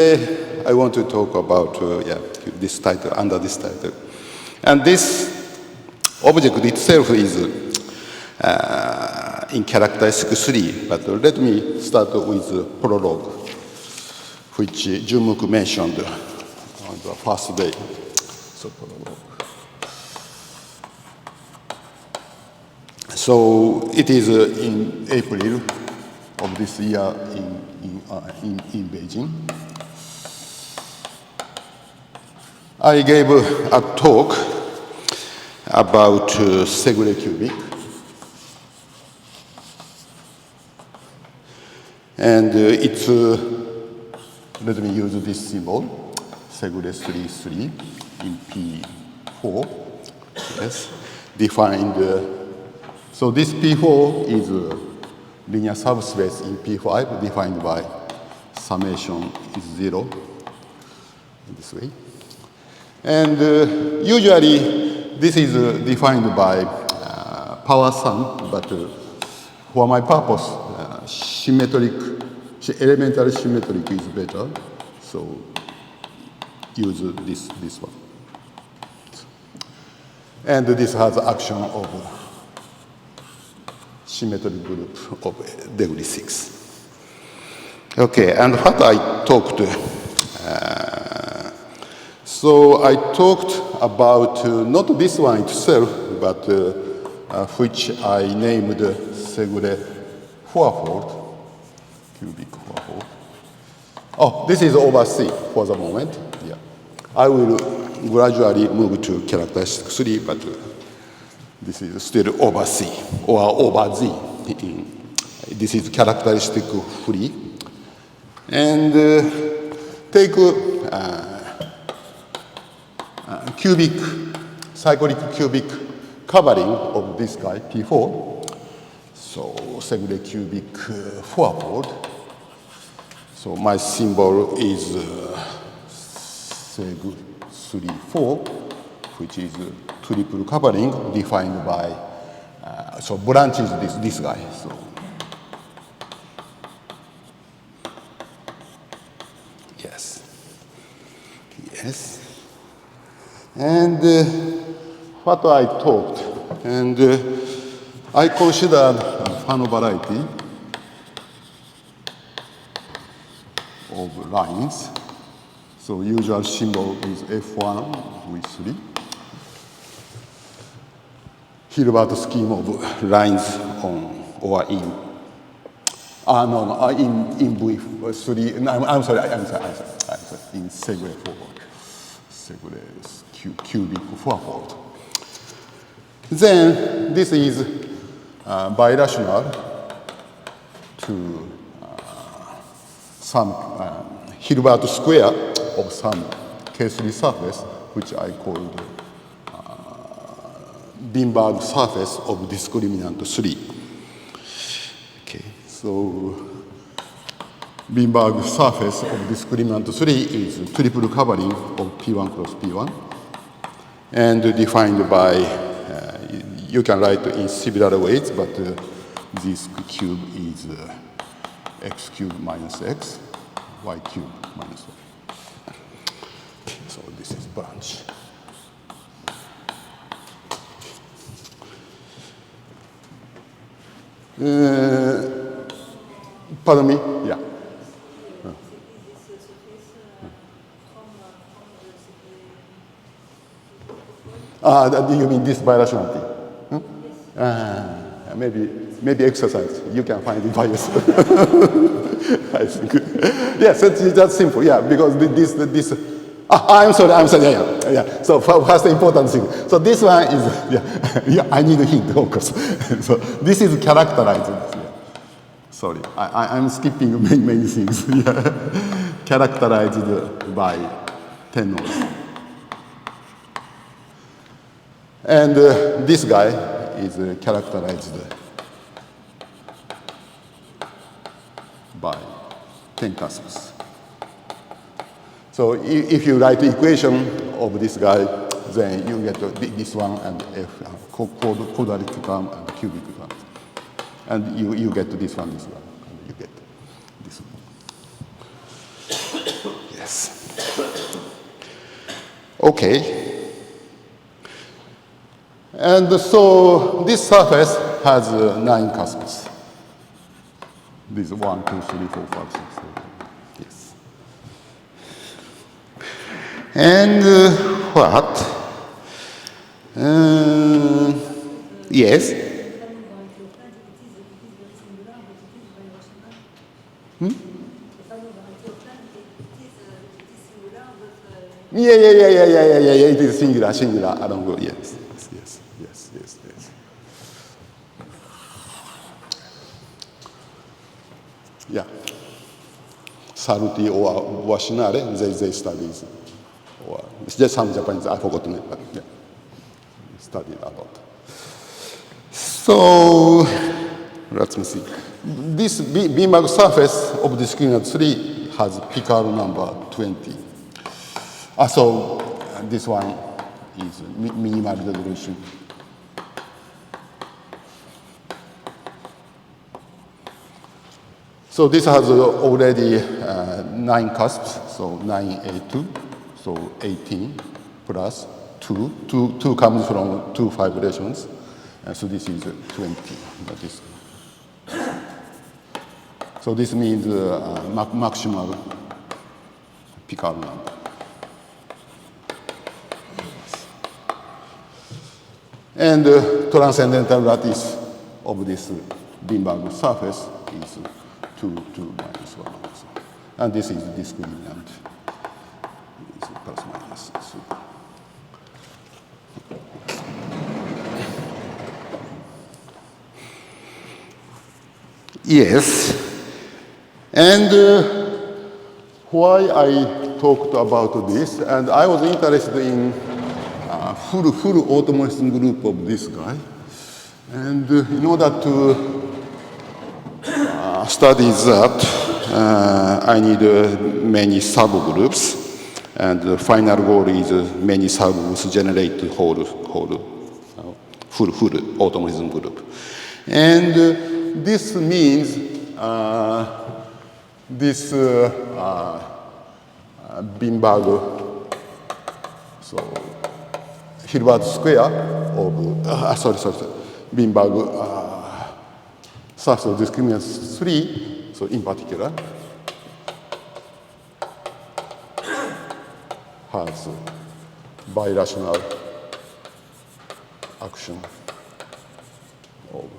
I want to talk about this title, under this title. And this object itself is in characteristic 3, but let me start with prologue, which Jumuk mentioned on the first day. So, prologue. So it is in April of this year in Beijing. I gave a talk about Segre cubic, and it's let me use this symbol, Segre 3 in P4. Yes, defined. So this P4 is a linear subspace in P5 defined by summation is 0 in this way. And usually this is defined by power sum, but for my purpose, elementary symmetric is better. So use this one. And this has action of symmetric group of degree 6. Okay, and what I talked. So I talked about not this one itself, but which I named Segre fourfold, cubic fourfold. Oh, this is over C for the moment. Yeah, I will gradually move to characteristic 3, but this is still over C or over Z. This is characteristic 3, and take. Cyclic cubic covering of this guy, P4. So Segre cubic fourfold. So my symbol is Seg 3, 4, which is triple covering defined by, so branch is this guy. So yes. And what I talked, and I considered Fano variety of lines. So usual symbol is F1 with 3. Hilbert scheme of lines on or in. In V3. No, I'm sorry. In Segre 4. Segre cubic fourfold. Then this is birational to some Hilbert square of some K3 surface, which I called Wimberg surface of discriminant 3. Okay, so Wimberg surface of discriminant 3 is triple covering of P1 cross P1. And defined by, you can write in similar ways, but this cube is x cubed minus x, y cubed minus y. So this is branch. Pardon me? Yeah. You mean this birationality? Maybe exercise. You can find it by yourself. I think. Yes, that's simple. Yeah, because this. I'm sorry. Yeah. So first important thing. So this one is. I need a hint, of course. So this is characterized. Yeah. Sorry, I'm skipping many things. Yeah. Characterized by tenors. And this guy is characterized by 10 cusps. So if you write the equation of this guy, then you get this one and F, quadratic term and cubic term. And you get this one, and you get this one. Okay. And so this surface has 9 cusps. These 1, 2, 3, 4, 5, 6, 7. Yes. And what? Yes. Yeah. It is singular along. Yes. Yeah. Saluti or Washinare, they studies. Or it's just some Japanese, I forgot to name, but yeah, studied a lot. So, let me see. This beanbag surface of the discriminant 3 has Picard number 20. So, this one is minimal resolution. So this has already 9 cusps, so 9A2, so 18 plus 2. 2 comes from 2 fibrations, so this is 20. So this means maximal Picard number. And transcendental lattice of this beanbag surface is 2 minus 1. And this is discriminant. It's plus minus 3. Yes. And why I talked about this, and I was interested in full automorphism group of this guy. And in order to study that, I need many subgroups, and the final goal is many subgroups generate whole full automorphism group. And this means this beanbag, so Hilbert square of beanbag surface of discriminant 3, so in particular, has birational action of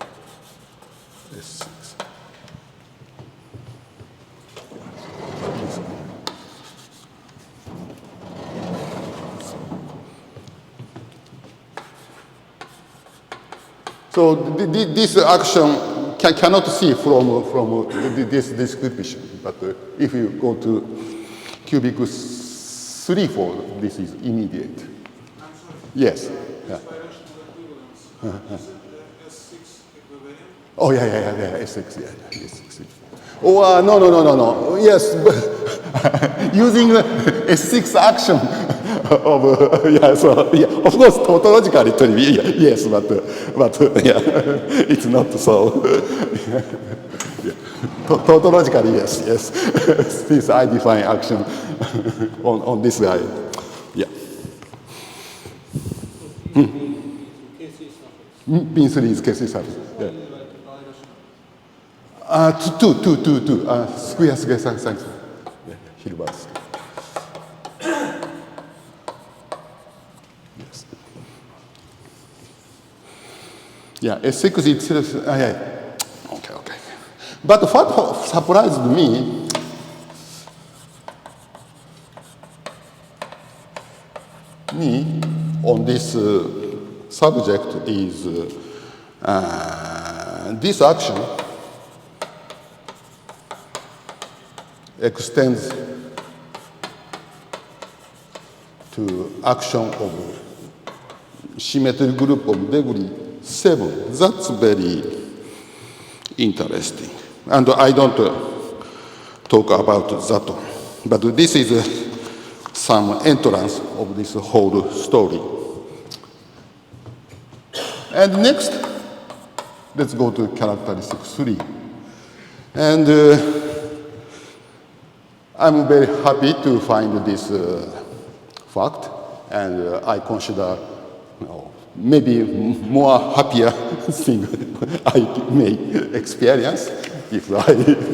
S6. So this action cannot see from this description, but if you go to cubic 3-4, this is immediate. I'm sorry. Yes. Yeah. S6 equivalent? Oh, yeah, S6, S6. Oh, no. Yes, using S6 action of, of course, tautologically it will be, yes, but it's not so. Tautologically, yes. This I define action on this guy. Yeah. Pin3 is KC surface. Yeah. Two. Square, thanks. Yeah, Hilbert. Yes. Yeah, S6 itself, Okay. But what surprised me, on this subject is this action extends to action of symmetric group of degree 7. That's very interesting. And I don't talk about that, but this is some entrance of this whole story. And next, let's go to characteristic 3. And I'm very happy to find this fact. And I consider maybe more happier thing I may experience if I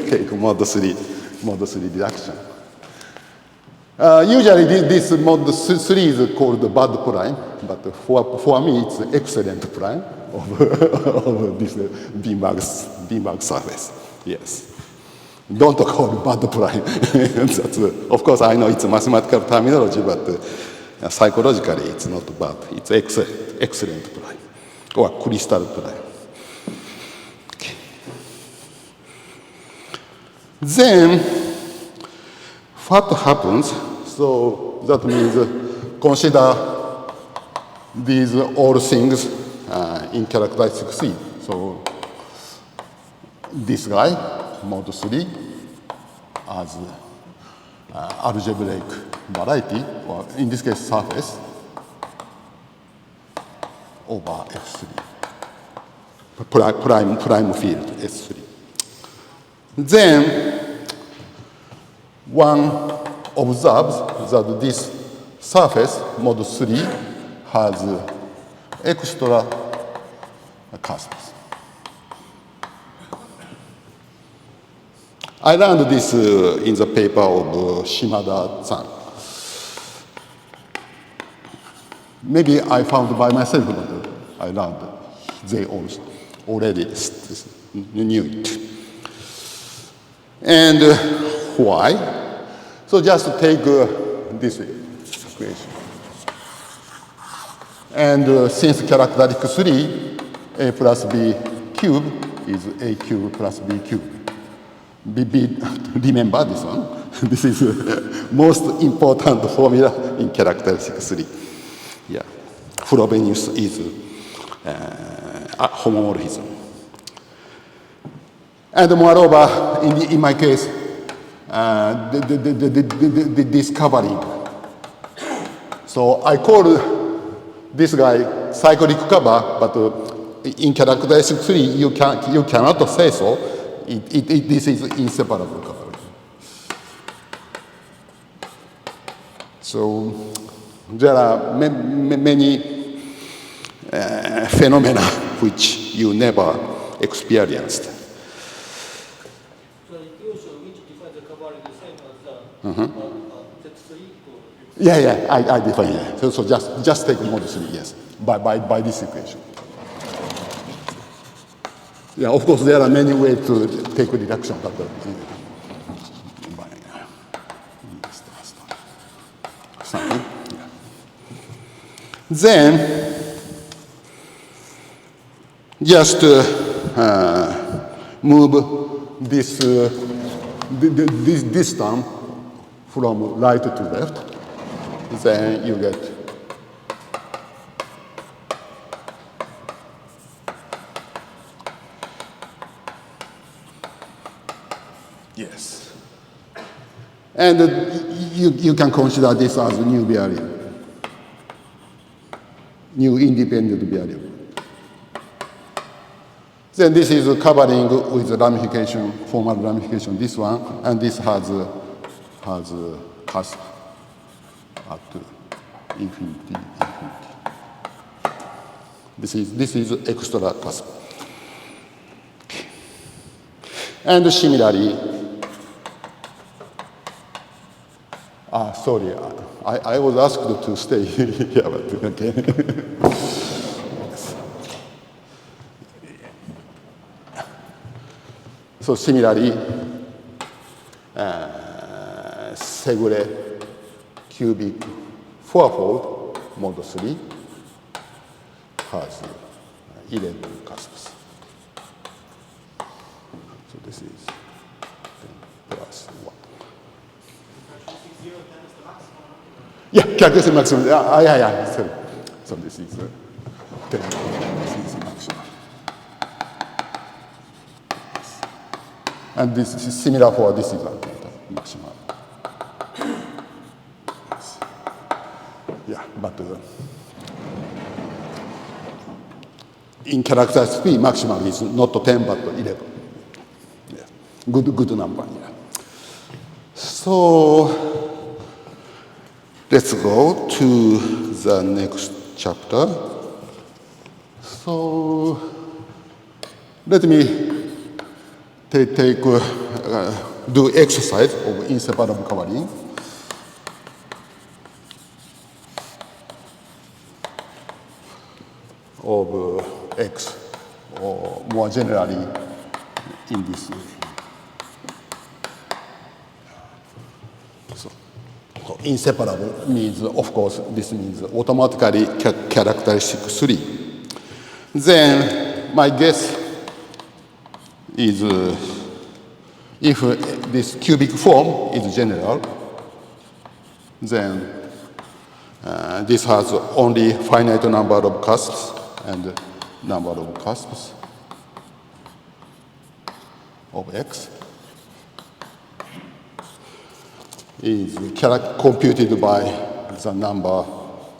take mod 3 reduction. Usually this mod 3 is called bad prime, but for me it's excellent prime of this beanbag surface. Yes. Don't call it bad prime. That's, of course, I know it's a mathematical terminology, but psychologically it's not bad. It's excellent prime, or crystal prime. Okay. Then, what happens? So that means consider these all things in characteristic C. So this guy, mod 3, as algebraic variety, or in this case surface, over S3. Prime field S3. Then one observes that this surface, mod 3, has extra cusps. I learned this in the paper of Shimada-san. Maybe I found by myself, but I learned they also already knew it. And why? So just take this equation. And since characteristic 3, a plus b cubed is a cubed plus b cubed. Remember this one. This is the most important formula in characteristic 3. Yeah. Frobenius is a homomorphism. And moreover, in my case, the discovering. So I call this guy cyclic cover, but in characteristic 3, you cannot say so. This is inseparable cover. So there are many phenomena which you never experienced. So the equation which defines the covering is the same as the Z3 equal. Yeah, I define it. So just take mod 3, yes, by this equation. Yeah, of course, there are many ways to take reduction, but then just move this this term from right to left. Then you get yes. And you can consider this as a new variable, new independent variable. Then this is covering with the ramification, formal ramification, this one, and this has cusp at infinity. This is extra cusp. And similarly, sorry, I was asked to stay here, but okay. Yes. So similarly, Segre cubic fourfold mod 3 has 11 cusps. So this is 10 plus 1. Yeah, calculation maximum. Yeah. So this is 10. This is maximum. And this is similar for this is maximum. Yeah, but in characteristic P, maximum is not 10 but 11. Yeah. Good number. Yeah. So Let's go to the next chapter. So let me do exercise of inseparable covering. Of X, or more generally in this way. So inseparable means, of course, this means automatically characteristic 3. Then my guess is if this cubic form is general, then this has only finite number of cusps and number of cusps of X is computed by the number,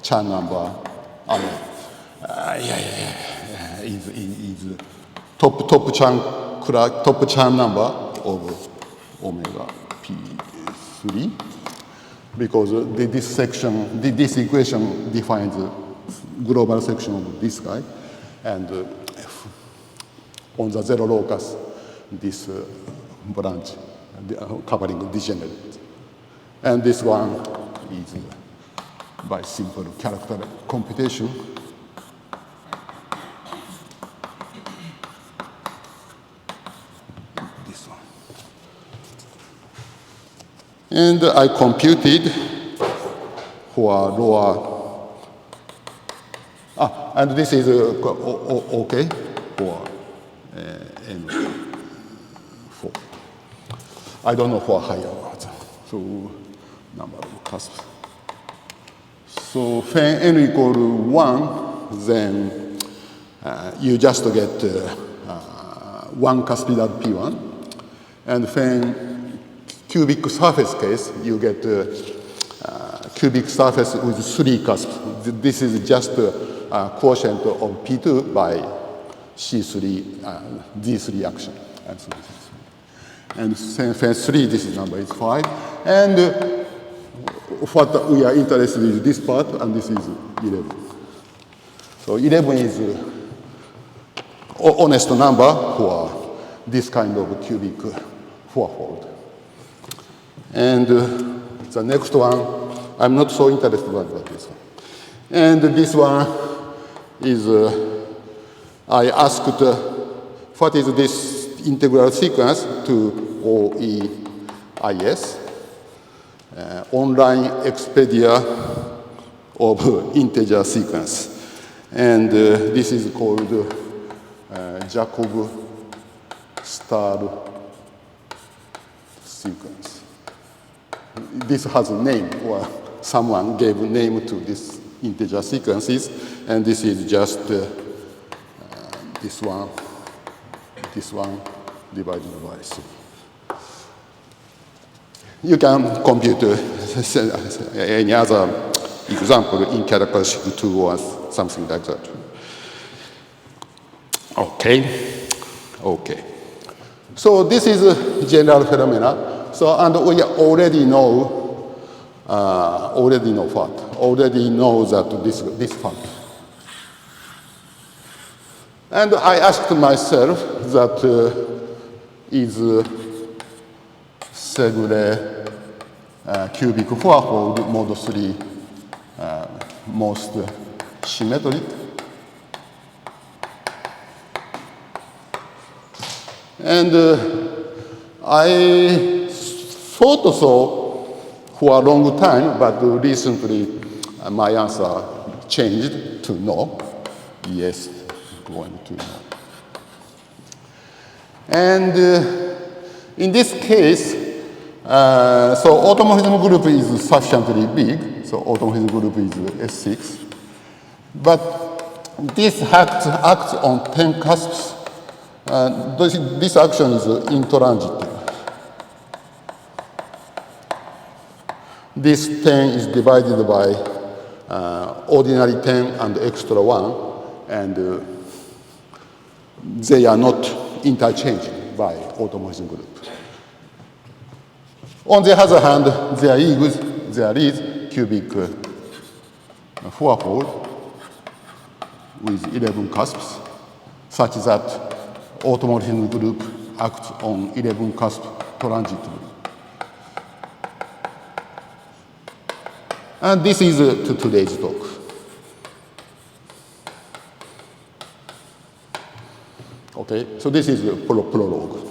Chan number, is top Chan number of omega P3, because this equation defines the global section of this guy, and on the zero locus, this branch covering degenerate. And this one is by simple character computation. This one. And I computed for lower, and this is okay for N4. I don't know for higher ones. So number of cusps. So when n equal 1, then you just get one cuspidal P1. And when cubic surface case, you get cubic surface with 3 cusps. This is just a quotient of P2 by C3, D3 action. And when 3, this is number is 5. And what we are interested in is this part, and this is 11. So 11 is honest number for this kind of cubic fourfold. And the next one, I'm not so interested about this one. And this one is, I asked, what is this integral sequence to OEIS? Online Expedia of integer sequence. And this is called Jacob star sequence. This has a name, or someone gave a name to this integer sequences, and this is just this one divided by 3. You can compute any other example in characteristic 2 or something like that. Okay. So this is a general phenomena. So, and we already know that this fact. And I asked myself that is Segre cubic fourfold mode 3 most symmetric. And I thought so for a long time, but recently my answer changed to no. Yes, going to no. And in this case, so automorphism group is sufficiently big, so automorphism group is S6. But this acts on 10 cusps. This action is intransitive. This 10 is divided by ordinary 10 and extra 1, and they are not interchanged by automorphism group. On the other hand, there is cubic fourfold with 11 cusps, such that automorphism group acts on 11 cusps transitively. And this is today's talk. Okay, so this is a prologue.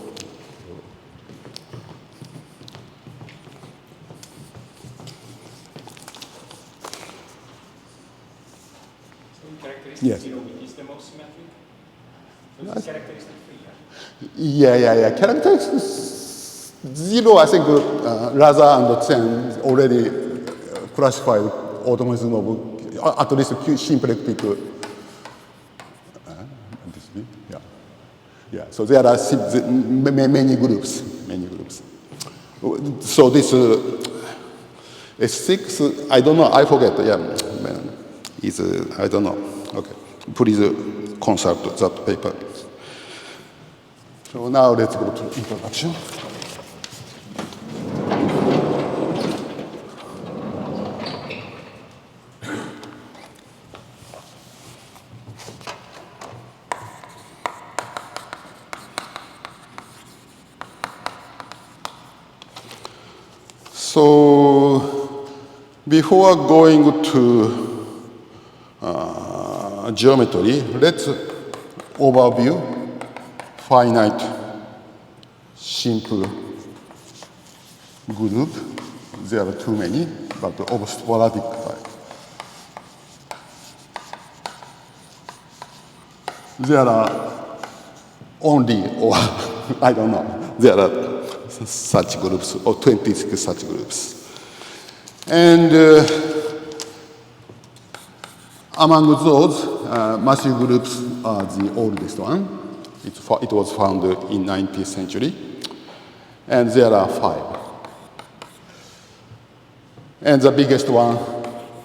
Characteristic Yes. 0 is the most symmetric? So it's characteristic 3, Yeah. Characteristics 0, I think Raza and Chen already classified automorphism of at least symplectic. Yeah. So there are many groups. So this S6, I don't know, I forget. Yeah, is I don't know. Okay, please consult that paper. So now let's go to introduction. So before going to geometry, let's overview finite simple group. There are too many, but of sporadic type. There are only, or I don't know, there are such groups, or 26 such groups. And among those, massive groups are the oldest one. It was founded in 19th century. And there are 5. And the biggest one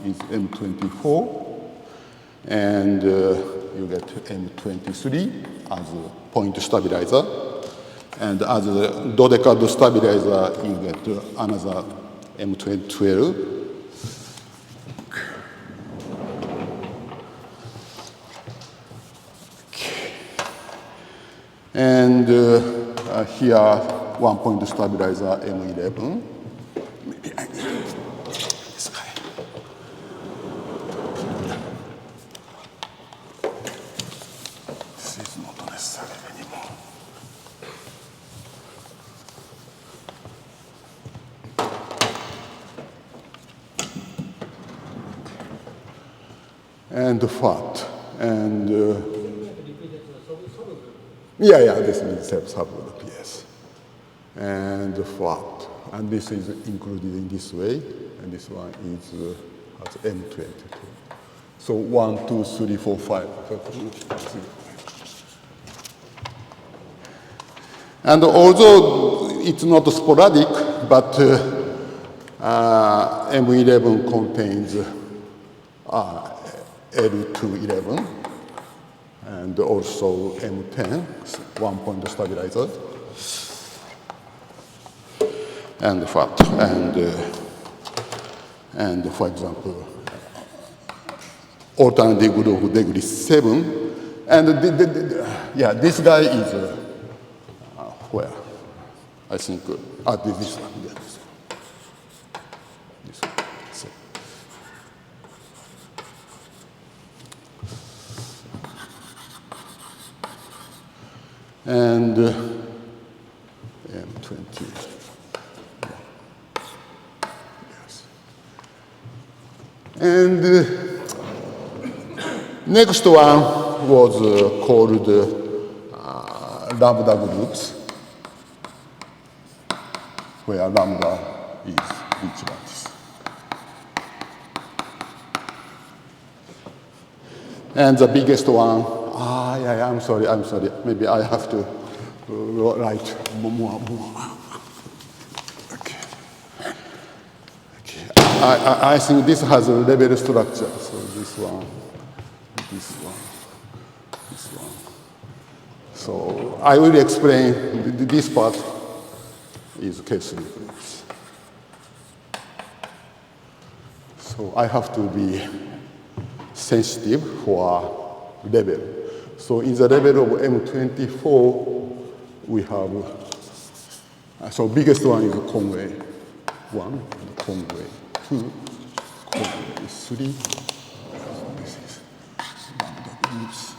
is M24. And you get M23 as a point stabilizer. And as a dodecad stabilizer, you get another M12. And here, one-point stabilizer M11. Maybe I need this guy. This is not necessary anymore. And fat. And yeah, this is subgroup, yes. And fat. And this is included in this way. And this one is has M22. So 1, 2, 3, 4, 5. And although it's not sporadic, but M11 contains L211. And also M10, one-point stabilizer, and fat, and for example, alternative group of degree 7, and this guy is where? I think this one. Yeah, this one. And M20. Yes. And next one was called lambda groups, where lambda is each lattice. And the biggest one, I'm sorry. Maybe I have to write more. Okay. I think this has a level structure. So this one. So I will explain this part is K3 groups. So I have to be sensitive for level. So in the level of M24, we have, so biggest one is Conway 1, Conway 2, Conway 3. So this is lambda groups.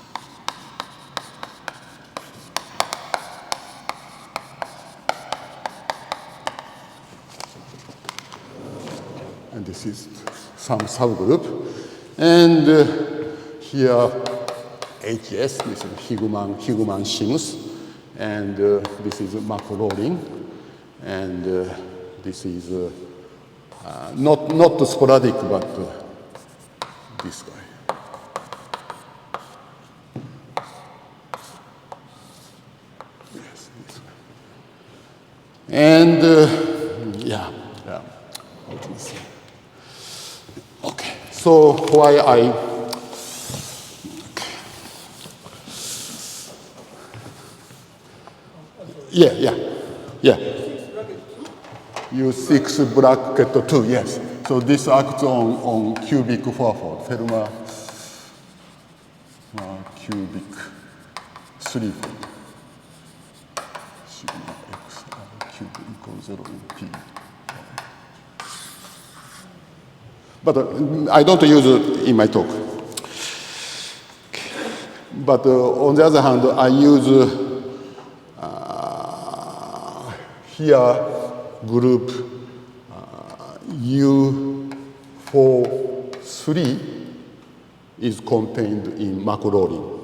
And this is some subgroup. And here, HS, this is Higman Sims. And this is macrolling. And this is not sporadic, but this guy. Yes, this guy. And yeah. Let me see. Okay, so why yeah. U6 bracket 2, yes. So this acts on cubic fourfold, Fermat cubic threefold. Sigma x cube equals 0 in P. But I don't use it in my talk. But on the other hand, I use here group U43 is contained in macrolling.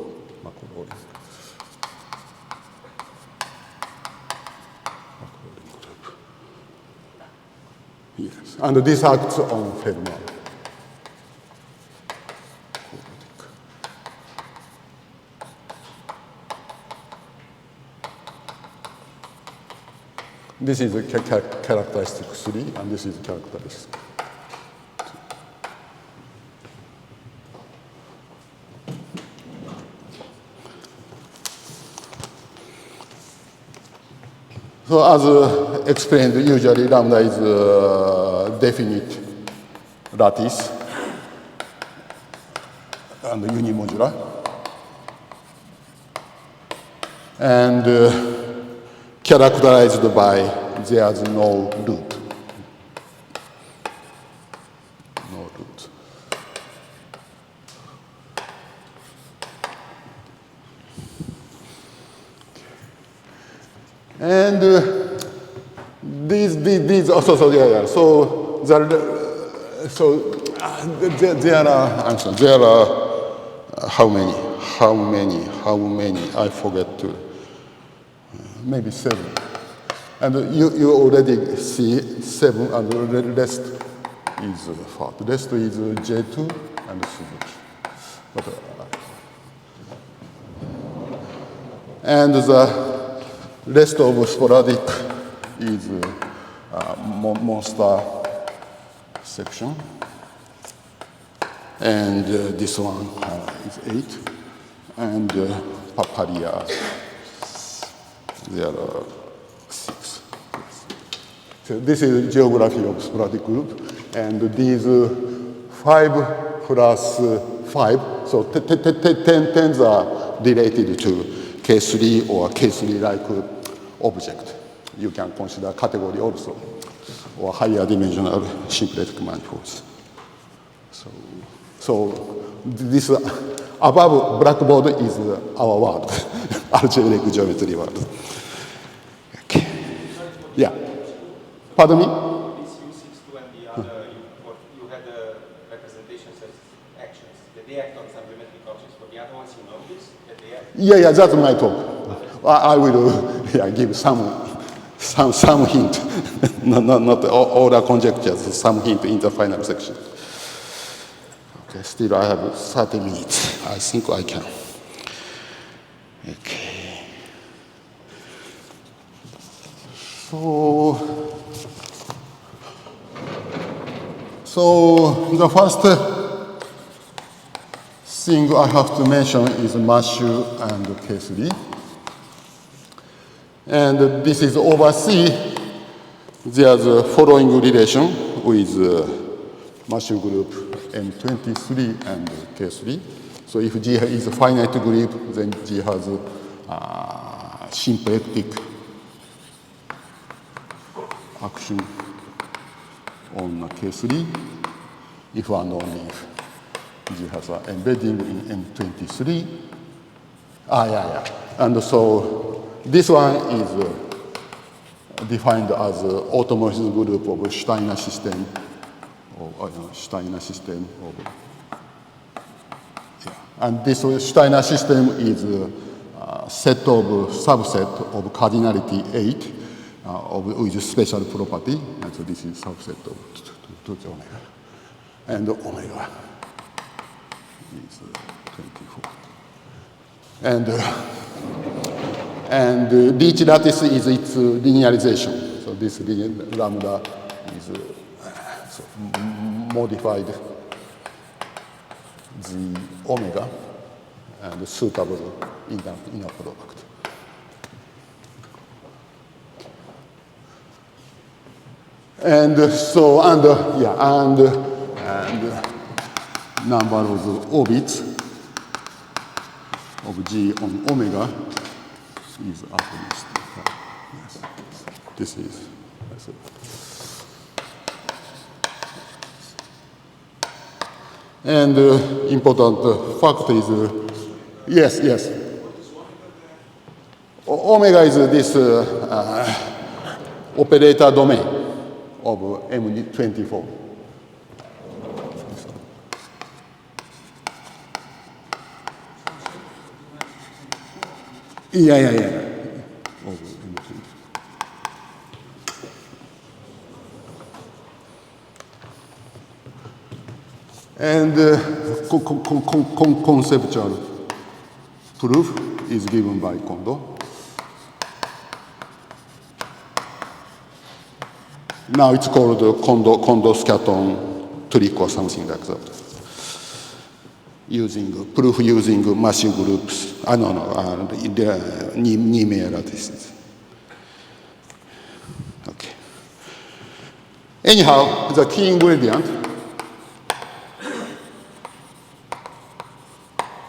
Yes, and this acts on Fermat. This is a characteristic 3, and this is characteristic 2. So as explained, usually lambda is a definite lattice and unimodular. And characterized by there's no root. No root. And these also, so yeah. So there are how many? I forget to. Maybe 7. And you already see 7, and the rest is far. The rest is J2 and Suzuki. And the rest of sporadic is monster section. And this one is 8. And Paparia. There are 6. So this is geography of sporadic group, and these 5 plus 5, so 10s are related to K3 or K3-like object. You can consider category also, or higher dimensional symplectic manifolds. So this above blackboard is our world, algebraic geometry world. Okay. Yeah. Pardon me? This U62 and the other, you had the representations as actions, that they act on some geometric objects. For the other ones, you know this, that they act? Yeah, that's my talk. I will give some hint, not all the conjectures, some hint in the final section. Okay, still I have 30 minutes. I think I can. Okay. So the first thing I have to mention is Matthew and K3. And this is over C. There's a following relation with Marshall group M23 and K3. So if G is a finite group, then G has symplectic action on K3. If and only if G has an embedding in M23. And so this one is defined as an automorphism group of Steiner system, And this Steiner system is a set of subset of cardinality 8 with special property. And so this is subset of omega. And omega is 24. And Leach lattice is its linearization. So this lambda is modified the omega and suitable inner product. And so, and number of orbits of G on omega is at least. Yes. This is. And important fact is, yes. Omega is this operator domain of M24. Yeah. And conceptual proof is given by Kondo. Now it's called Kondo scaton trick or something like that. Proof using massive groups. Niemeyer lattices. Okay. Anyhow, the key ingredient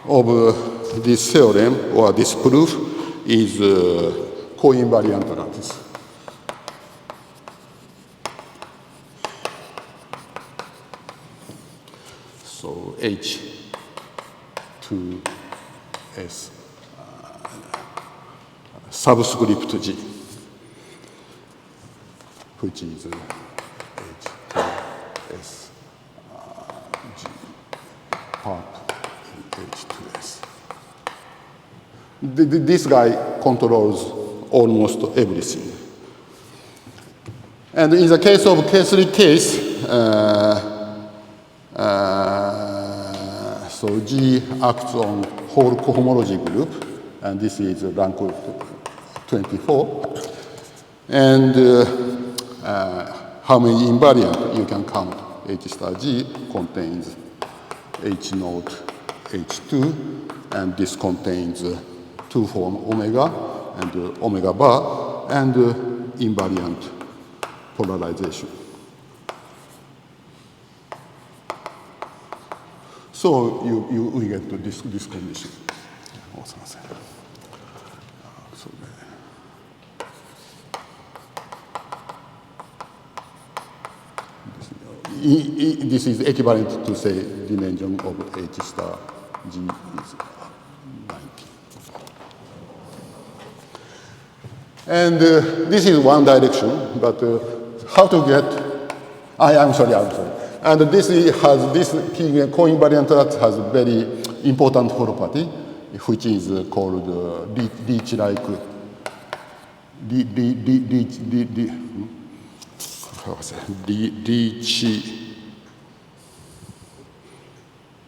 of this theorem or this proof is co-invariant lattice. So H2S subscript G, which is H2S G part H2S. This guy controls almost everything. And in the case of K3 case, so G acts on whole cohomology group, and this is rank 24. And how many invariant you can count? H star G contains H naught, H2, and this contains 2 form omega and omega bar and invariant polarization. So we get to this condition. This is equivalent to say dimension of H star G is 90. And this is one direction, but how to get? I'm sorry. And this co-invariant lattice has a very important property, which is called Leach-like.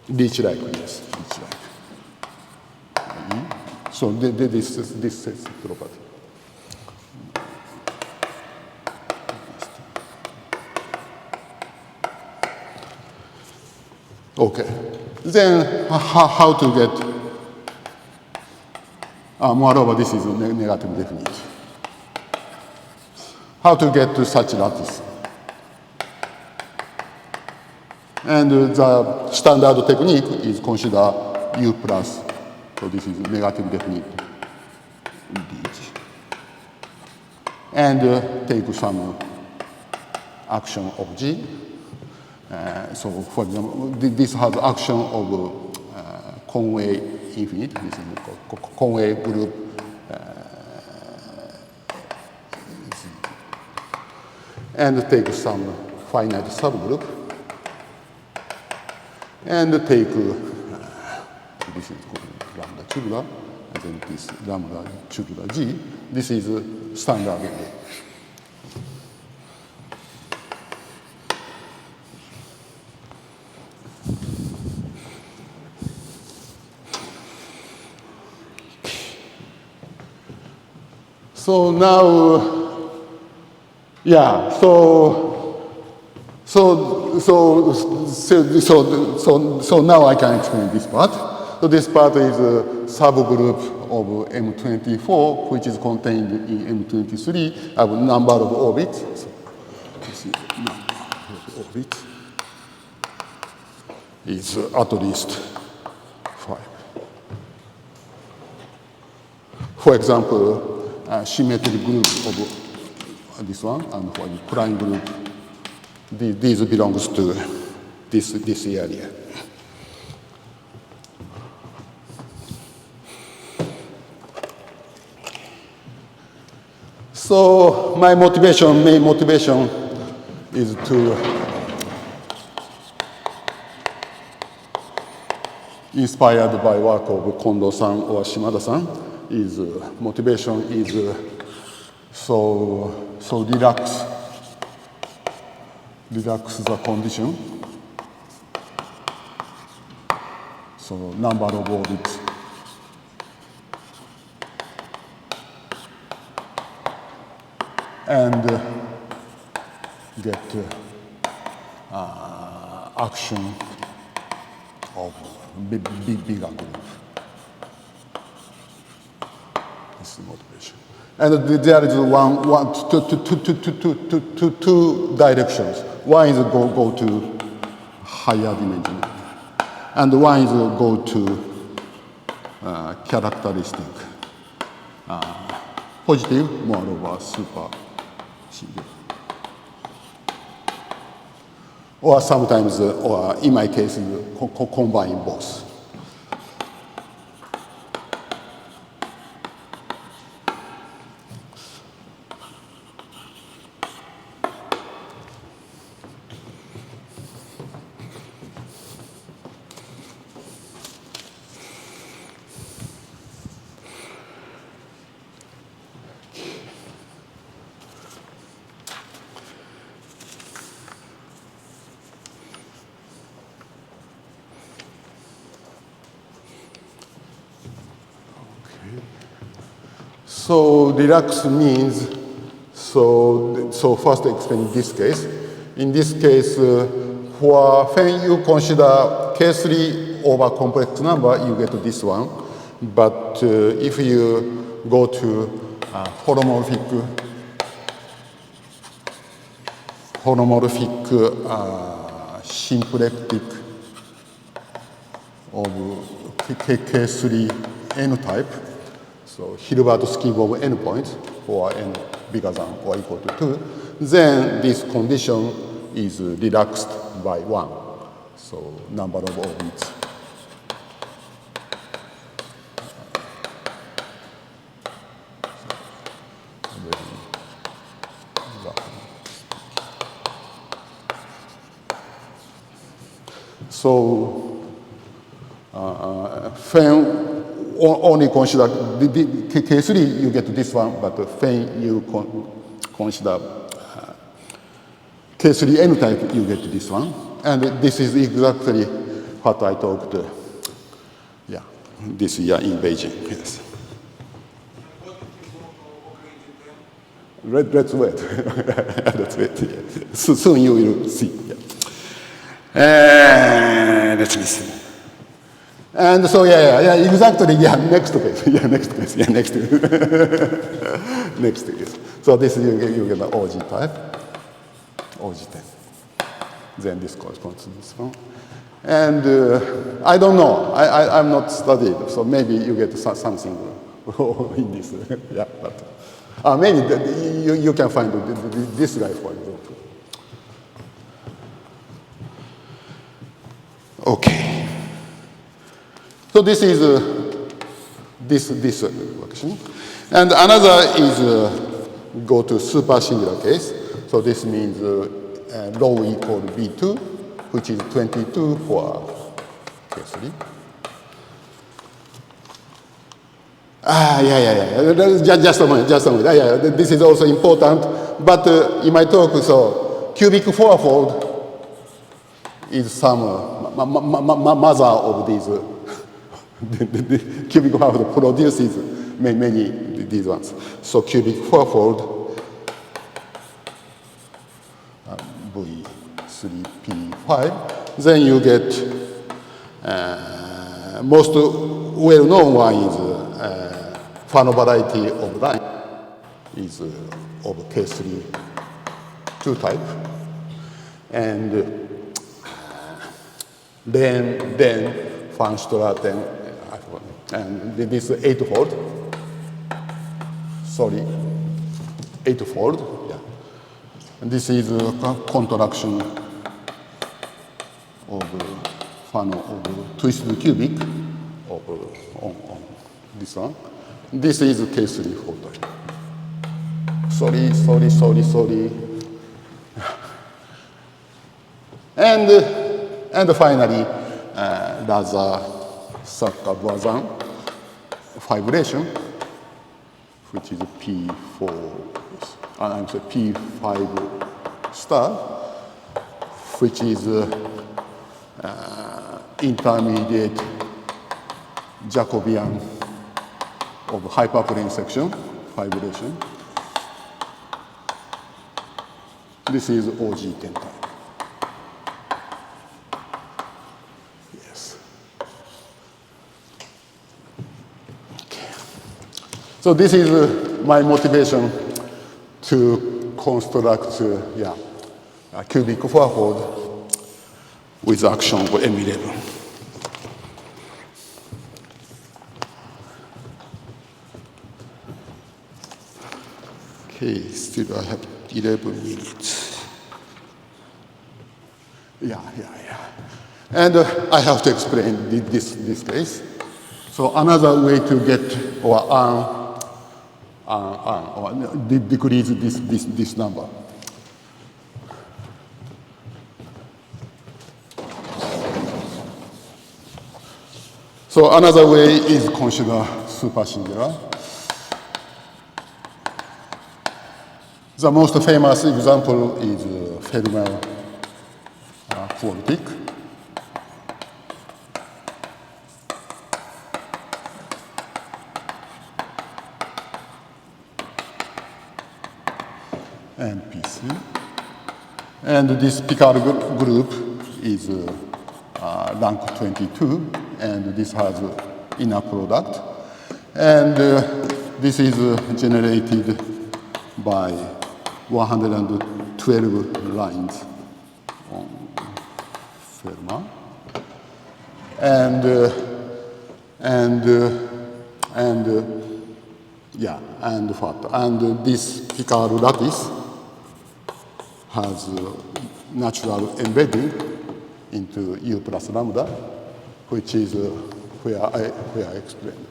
Leach-like, yes. Leach-like. So this property. Okay. Then how to get? Moreover, this is a negative definite. How to get to such lattice? And the standard technique is consider U plus. So this is negative definite DG. And take some action of G. So for example, this has action of Conway infinite. This is Conway group. And take some finite subgroup. And take this is called lambda tubular, and then this lambda tubular G. This is standard way. So now, yeah. So now I can explain this part. So this part is a subgroup of M24, which is contained in M23, of number of orbits. So this is number of orbits is at least 5. For example, symmetric group of this one, and for the prime group, these belongs to this area. So my main motivation is to inspired by work of Kondo-san or Shimada-san. Motivation is so relax the condition. So number of orbits. And get action of bigger group. This is motivation. And there is two directions. One is go to higher dimension, and one is go to characteristic, positive, moreover, super single. Or sometimes, or in my case, combine both. So relax means, so first explain this case. In this case, when you consider K3 over complex number, you get this one. But if you go to holomorphic symplectic of K3 n type, so Hilbert scheme of n points for n bigger than or equal to 2, then this condition is relaxed by 1. So number of orbits. So when only consider the K3, you get this one, but when you consider K3 n type, you get this one. And this is exactly what I talked this year in Beijing. Yes. Let's wait. Let's wait. Yeah. Soon you will see. Yeah. Let me see. And so exactly. Next case. Next case. Next case. Next case. So this you get the OG type. OG type. then this corresponds to this one. And I don't know. I'm not studied, so maybe you get something in this. Yeah, but maybe you can find this guy, for example. Okay. So this is this action. And another is go to super singular case. So this means rho equal V2, which is 22 for case 3. Just a minute. This is also important. But in my talk, so cubic fourfold is some mother of these. The cubic fourfold produces many these ones. So cubic fourfold V3P5. Then you get most well-known one is Fano variety of line is of K3 2 type, and then Van Straten and this eightfold. Sorry, eightfold. Yeah, and this is a contraction of Fano of twisted cubic of on this one. This is K3 4 type. Sorry. And finally, there's a Sarka-Boisson fibration, which is P4, I'm sorry, P5 star, which is intermediate Jacobian of hyperplane section fibration. This is OG10 type. Yes. Okay. So this is my motivation to construct a cubic fourfold with action of M11. Okay, still I have 11 minutes. Yeah. And I have to explain this case. So another way to get or decrease this number. So another way is consider supersingular. The most famous example is Fermat quartic. And PC. And this Picard group is rank 22, and this has inner product. And this is generated by 112 lines on Fermat. And what? And this Picard lattice has natural embedding into U plus lambda, which is where I explained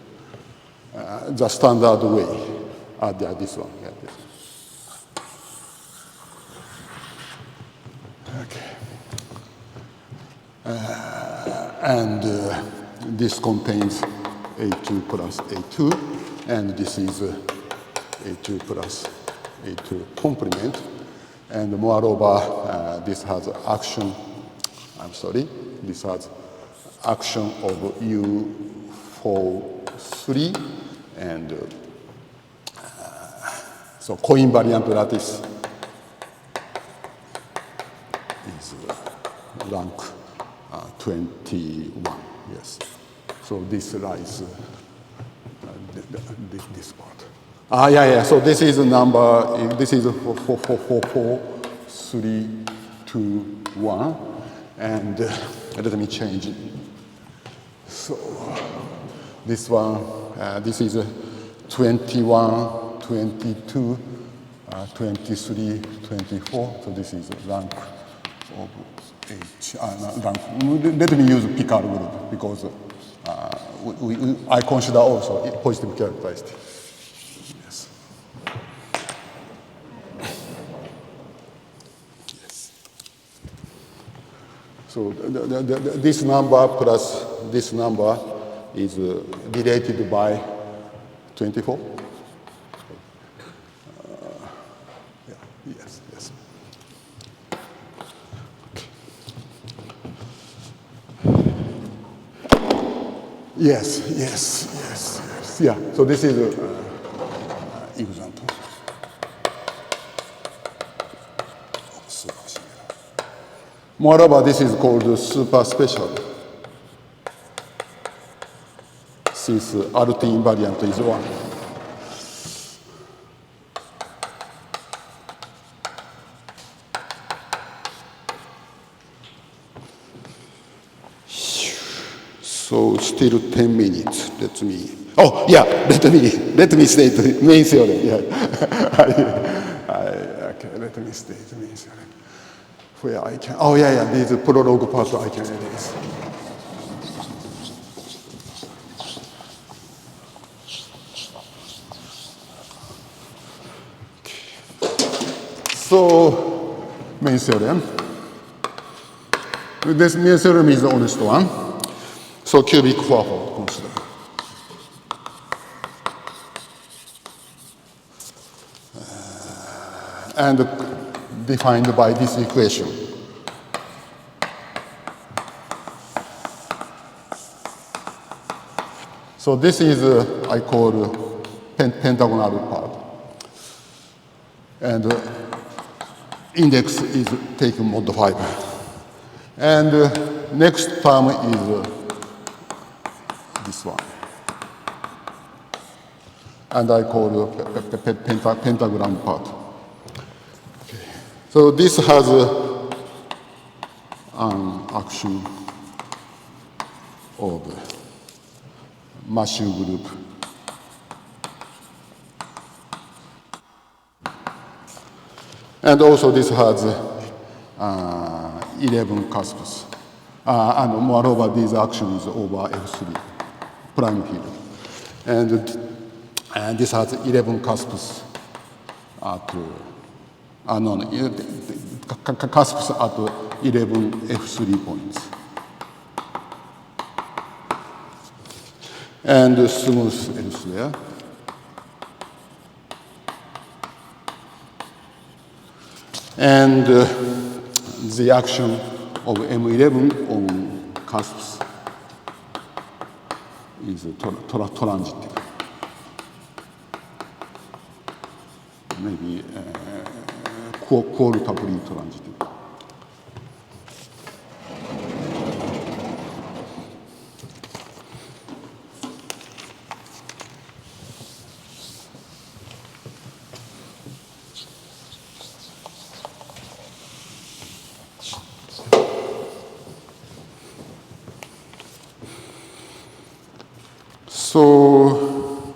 the standard way. This one. Yeah, this one. Okay. And this contains A2 plus A2, and this is A2 plus A2 complement. And moreover, this has action, this has action of U43, and so co-invariant lattice is rank 21, yes. So this lies this part. So this is a number, this is 4, 4, 4, 4, 3, 2, 1, and let me change it. So this one, this is 21, 22, 23, 24. So this is rank of H. Rank. Let me use Picard group because I consider also positive characteristic. Yes. Yes. So this number plus this number is related by 24. Yeah. Yes. Yes. Yes, yes, yes, yes. Yeah, so this is example. Moreover, this is called super special. Since RT invariant is 1. So still 10 minutes. Let me. Oh yeah. Let me state the main theorem. Yeah. Okay. Let me state the main theorem. Where I can. Oh yeah. This prologue part I can erase. So main theorem. This main theorem is the honest one. So cubic fourfold consider. And defined by this equation. So this is I call pentagonal part. And index is taken mod 5. And next term is this one. And I call pentagram part. Okay. So this has an action of massive group. And also this has 11 cusps. And moreover, these actions over F3 prime field. And this has 11 cusps at cusps at 11 F3 points. And smooth elsewhere. And the action of M11 on cusps is transitive. Maybe qualitatively transitive. So,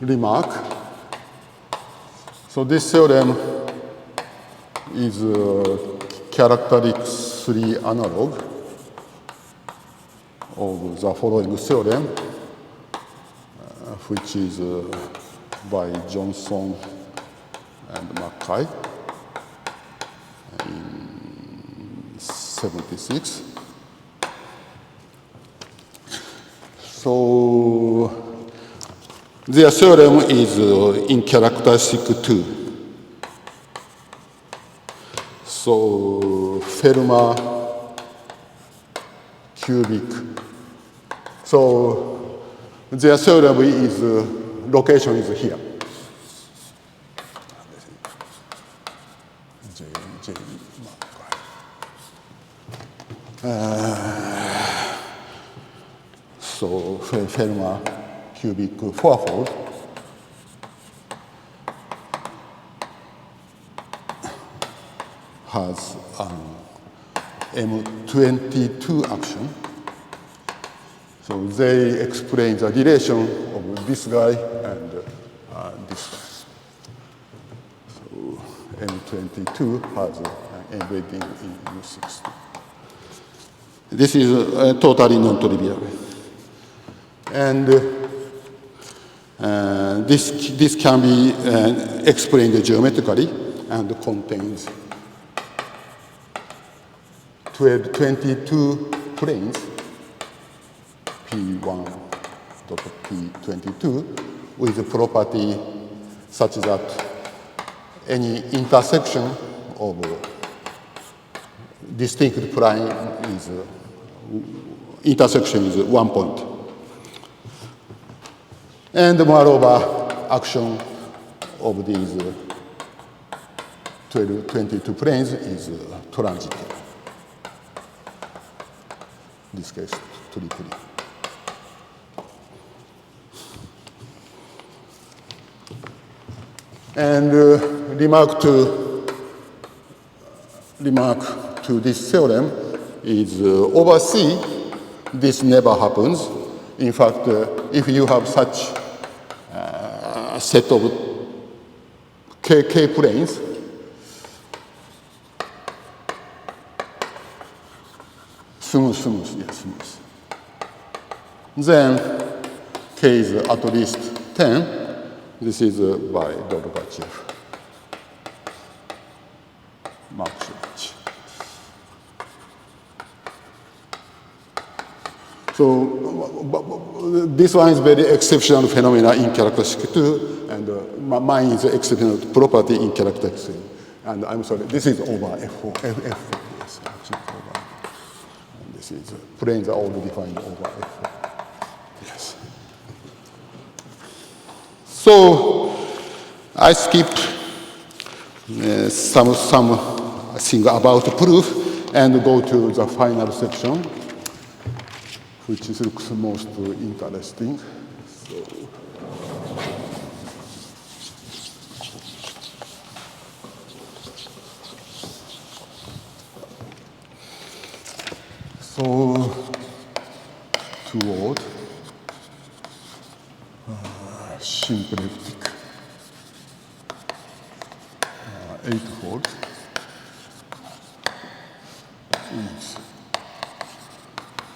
remark. So this theorem is characteristic 3 analog of the following theorem, which is by Johnson and Mukai in 76. So their theorem is in characteristic 2. So Fermat cubic. So their theorem is location is here. So Fermat cubic fourfold. has M22 action. So they explain the relation of this guy and this. So M22 has embedding in U60. This is totally non-trivial. And this can be explained geometrically and contains 22 planes, P1 dot P22, with a property such that any intersection of distinct plane is intersection is 1 point. And moreover, action of these 22 planes is transitive. In this case, triple. And remark to this theorem is over C, this never happens. In fact, if you have such a set of K planes, smooth. Then K is at least 10. This is by Dolgochev. Markovitch. So this one is very exceptional phenomena in characteristic too, and mine is exceptional property in characteristic. And I'm sorry, this is over F4. Yes, actually over. And this is planes are all defined over F4. Yes. So I skip something about proof and go to the final section, which looks most interesting. So toward symplectic eightfold is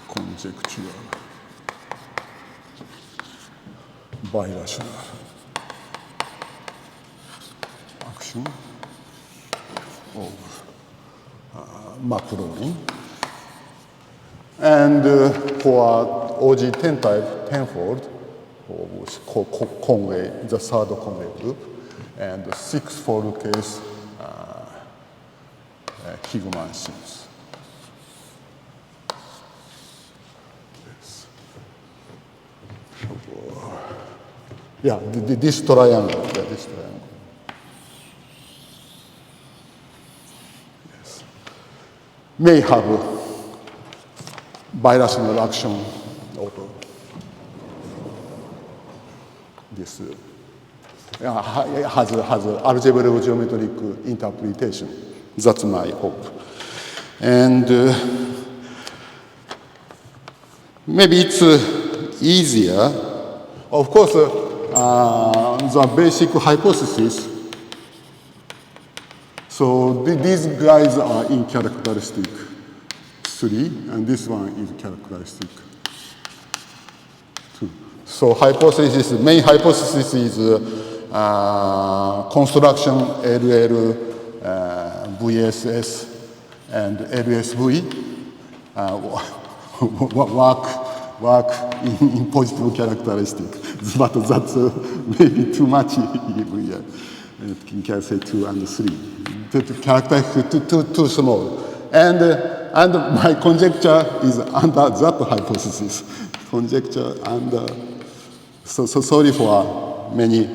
conjectural birational action of Maclaurin. And for OG10 type, tenfold, Conway, the third Conway group, and the sixfold case, Higman series. Yes. Yeah, this triangle. Yeah, this triangle. Yes. May have birational action of this has algebraic geometric interpretation. That's my hope. And maybe it's easier. Of course, the basic hypothesis. So these guys are in characteristic 3, and this one is characteristic 2. So hypothesis, main hypothesis is construction LL, VSS, and LSV work in positive characteristic. But that's maybe too much. You can say 2 and 3. The characteristic too small. And my conjecture is under that hypothesis. Conjecture under, so sorry for many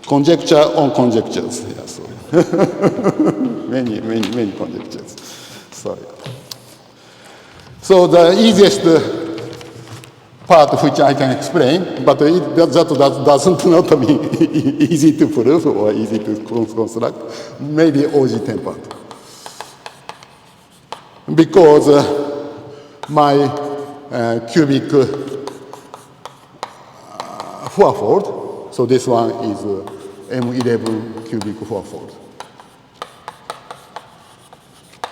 conjecture on conjectures. Yeah, so many conjectures. Sorry. So the easiest part which I can explain, but that doesn't not mean easy to prove or easy to construct, maybe OG10 part. because my cubic fourfold, so this one is M11 cubic fourfold,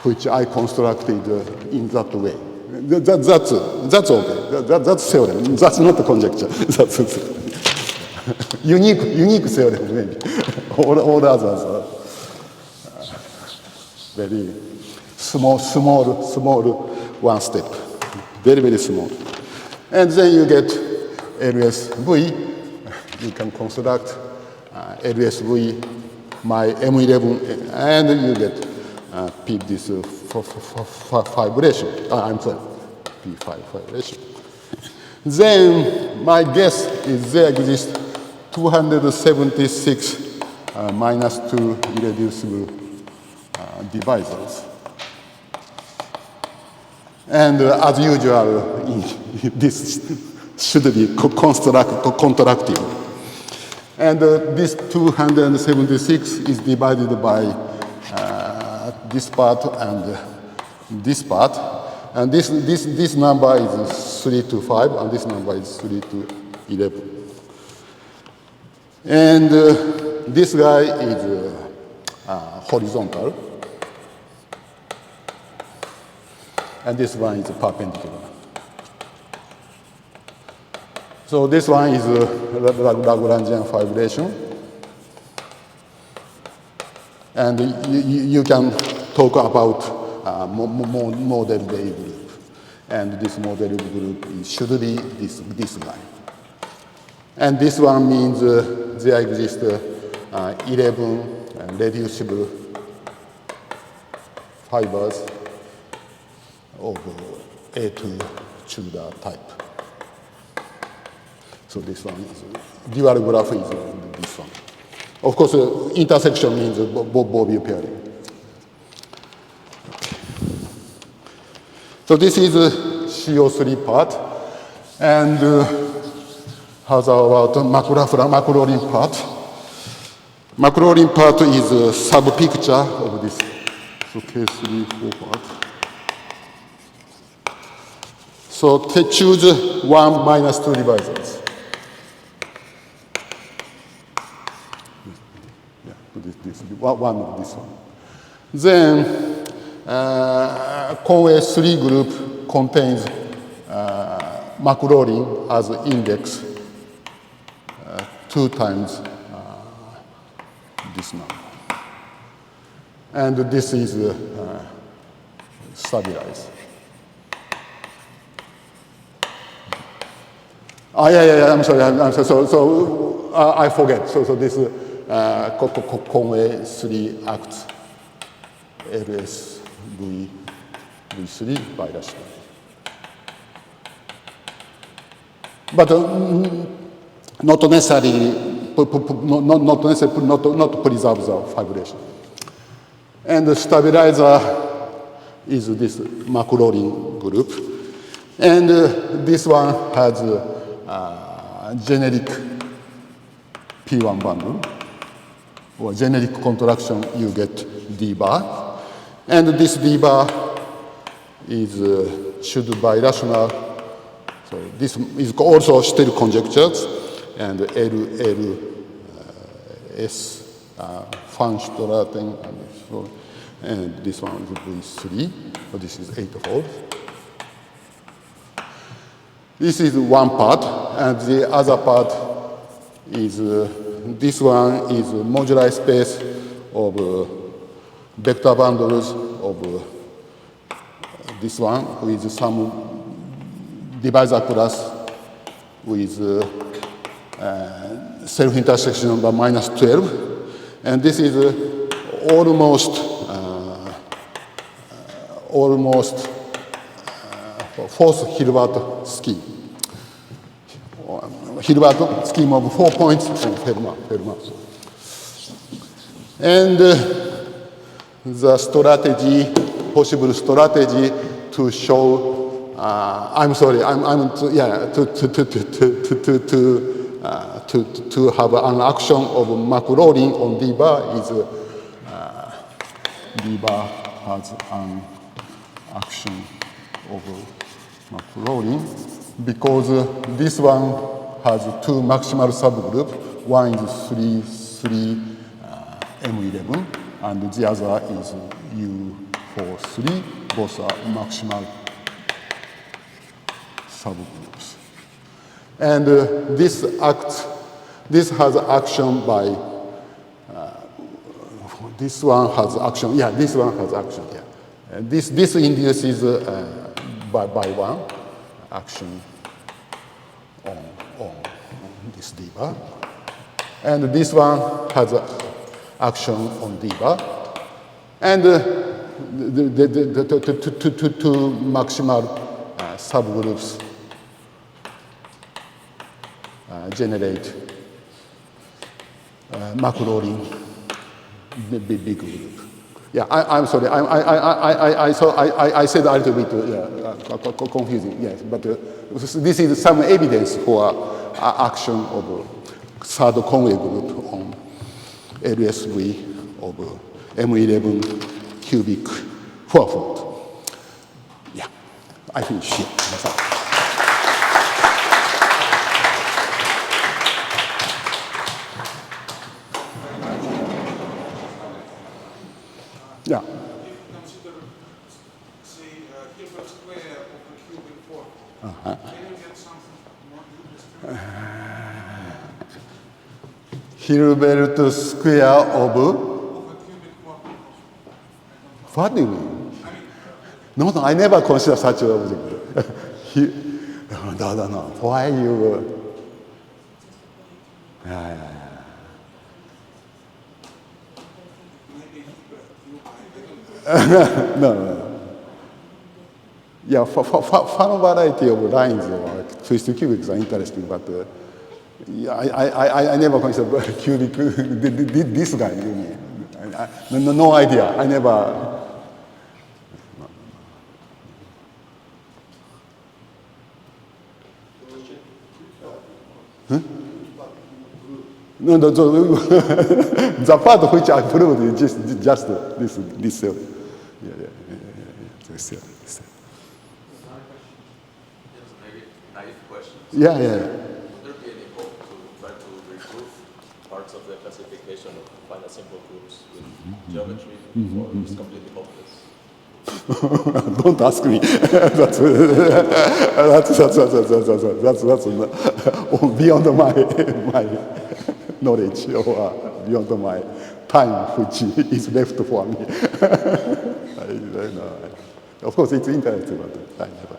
which I constructed in that way. That's okay. That's theorem. That's not a conjecture. That's unique theorem, maybe. All others are very small one step. Very, very small. And then you get LSV. You can construct LSV, my M11, and you get P this vibration. I'm sorry, P5 vibration. Then my guess is there exists 276 minus 2 irreducible divisors. And as usual, this should be contractive. And this 276 is divided by this part and this part. And this number is 3 to 5, and this number is 3 to 11. And this guy is horizontal. And this one is perpendicular. So this one is Lagrangian vibration. And you can talk about model wave group. And this model wave group should be this guy. And this one means there exist 11 reducible fibers of A2 Tudor type. So this one is dual graph is this one. Of course, intersection means Beauvais pairing. So this is CO3 part, and how about Maclaurin part? Maclaurin part is a sub-picture of this. So K3, 4 part. So choose 1 minus 2 divisors. This one. Then Conway 3 group contains Maclaurin as index 2 times this number. And this is stabilized. I'm sorry. So I forget. So this Conway 3 acts LSV V3 bilateral. But not necessarily not preserve the vibration. And the stabilizer is this Maclaurin group. And this one has generic P1 bundle, or generic contraction, you get D bar. And this D bar is should birational. So this is also still conjectures, and S Funstraten, and this one is V3, so this is 8-fold. This is one part, and the other part is this one is moduli space of vector bundles of this one with some divisor class with self-intersection number minus 12, and this is almost fourth Hilbert scheme. Hilbert scheme of 4 points from Fermat. And the strategy, possible strategy to show, to have an action of Maclaurin on D bar is D bar has an action of macrolin, because this one has two maximal subgroups. One is 3 M11, and the other is U43. Both are maximal subgroups. And this has action by, this one has action, yeah, this one has action, yeah. This induces by one action on this D bar. And this one has action on D bar. And the two maximal subgroups generate macrolin big group. Yeah, I'm sorry. I said a little bit confusing. Yes, but this is some evidence for action of third Conway group on LSV of M11 cubic fourfold. Yeah, I finish here. That's all. Yeah. If you consider, say, Hilbert square of a cubic fourfold, can you get something more interesting? Hilbert square of Of a cubic fourfold. what do you mean? No, I never consider such an object. No. Why you? Yeah. No. Yeah, fun variety of lines or twisted cubics are interesting, but I never consider cubic. This guy, you mean? No idea. I never. No, the part which I proved is just this cell. This cell. Maybe naive question. Yeah. Would there be any hope to try to reprove parts of the classification of finite simple groups with geometry, or it's completely hopeless? Don't ask me. That's beyond my knowledge or beyond my time, which is left for me. I know. Of course, it's interesting, but I never.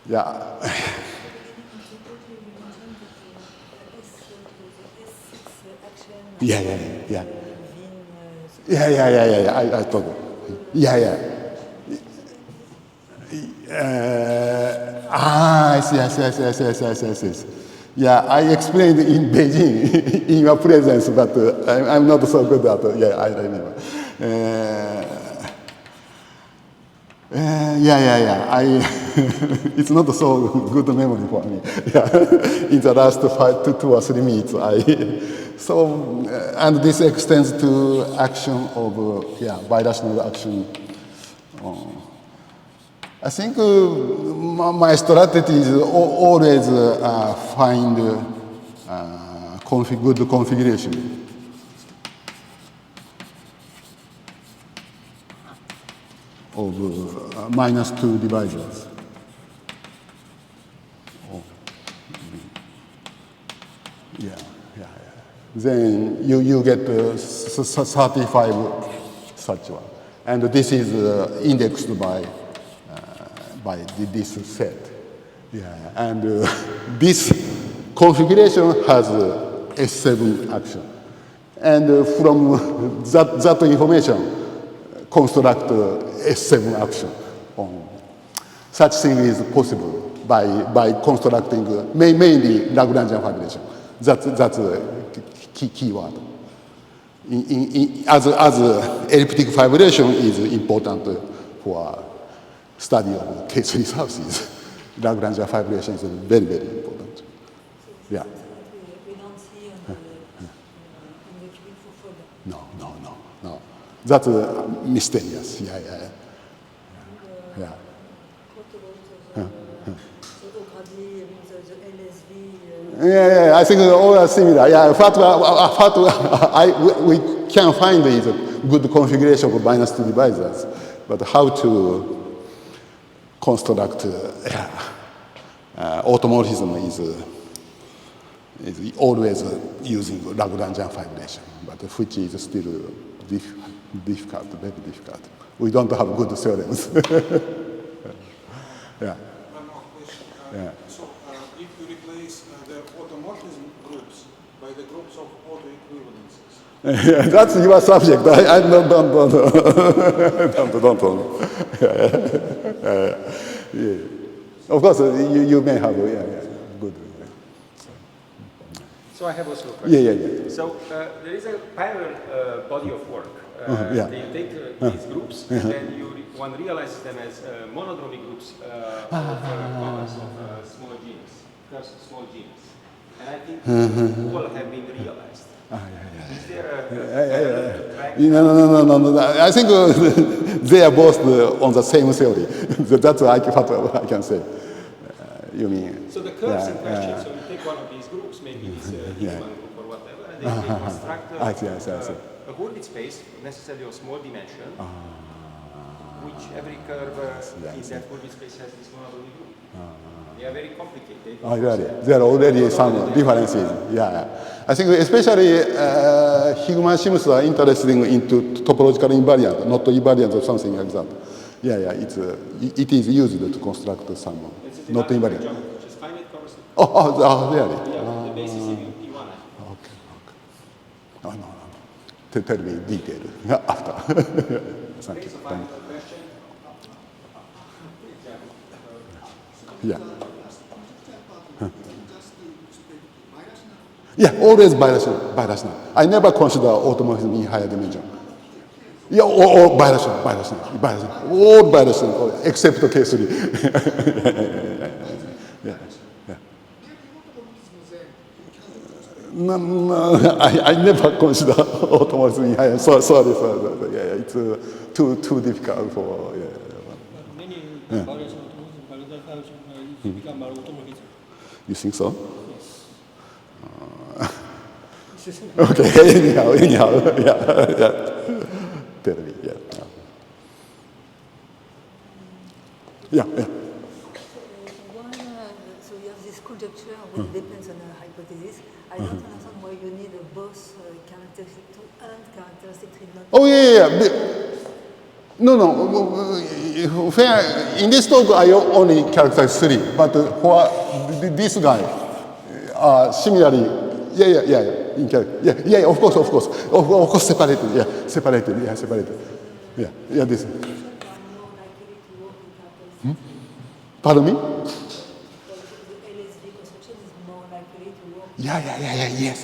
Yeah. Yeah. I told you. Yeah. I see. Yes. Yeah, I explained in Beijing in your presence, but I'm not so good at it. Yeah, I remember. It's not so good memory for me. Yeah, in the last 2 or 3 minutes, and this extends to action of birational action. I think my strategy is always find good configuration. Of -2 divisors. Then you get 35 such one, and this is indexed by this set. And this configuration has S7 action, and from that information construct S7 action. Such thing is possible by constructing mainly Lagrangian fibrilation. That's a key word. As elliptic fibrillation is important for study of K3 sources, Lagrangian fibrillation is very, very important. Yeah. We don't see in the cubic fourfold. No. That's mysterious. Yeah. Yeah, I think all are similar. Yeah, we can find is a good configuration of -2 divisors, but how to construct automorphism is always using Lagrangian fibration, but which is still difficult, very difficult. We don't have good theorems. Yeah. One more question. Yeah. So, if you replace the automorphism groups by the groups of autoequivalences, That's your subject. I don't. Yeah. Of course, you may have good. So I have also a question. Yeah. So there is a parallel body of work. Yeah. They take these groups and then one realizes them as monodromy groups of commas of small genus, cusps small genus. And I think all have been realized. Is there a No. I think they are both on the same theory. That's what I can say. You mean? So the curves in question, so you take one of these groups, maybe it's one group or whatever, and then they construct I see. a Hurwitz space, necessarily of small dimension, which every curve in that Hurwitz space has this monodromy group. They are very complicated. Really? There are already some differences. Yeah. I think especially Higman Sims are interested into topological invariant, not invariant or something like that. Yeah. It is used to construct some not invariant. Which is finite course. Really? Yeah, the basis in P1. Okay. No. Tell me detail after. Thank you. Yeah. Yeah, always birational. I never consider automorphism in higher dimension. Yeah, all birational. All birational, except K3. Yeah. No, I never consider automorphism in higher. Sorry. Yeah, it's too difficult for. Yeah. Many variation automorphism, Lagrangian function usually become automorphism. You think so? Yes. Okay, anyhow, yeah. Tell me, yeah. One, so you have this conjecture which depends on a hypothesis. I don't understand why you need both characteristic 2 and characteristic 3 not. Oh, yeah. No. Fair. In this talk, I only characterize 3, but for this guy, similarly. Yeah. Yeah. Of course. Separated. Yeah. This. Pardon me? The LSV construction is more likely to work. Yeah. Yes.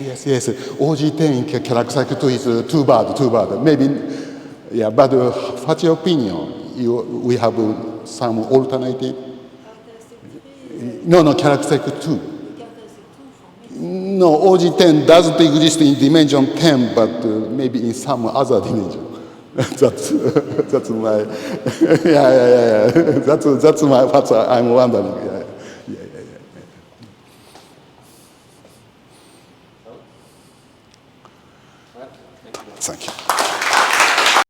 OG10 characteristic 2 is too bad. Maybe. Yeah, but what's your opinion? We have some alternative. Characteristic 3 No, characteristic 2. characteristic 2 for me. No, OG10 doesn't exist in dimension 10, but maybe in some other dimension. That's my, yeah. That's my, what I'm wondering. Yeah.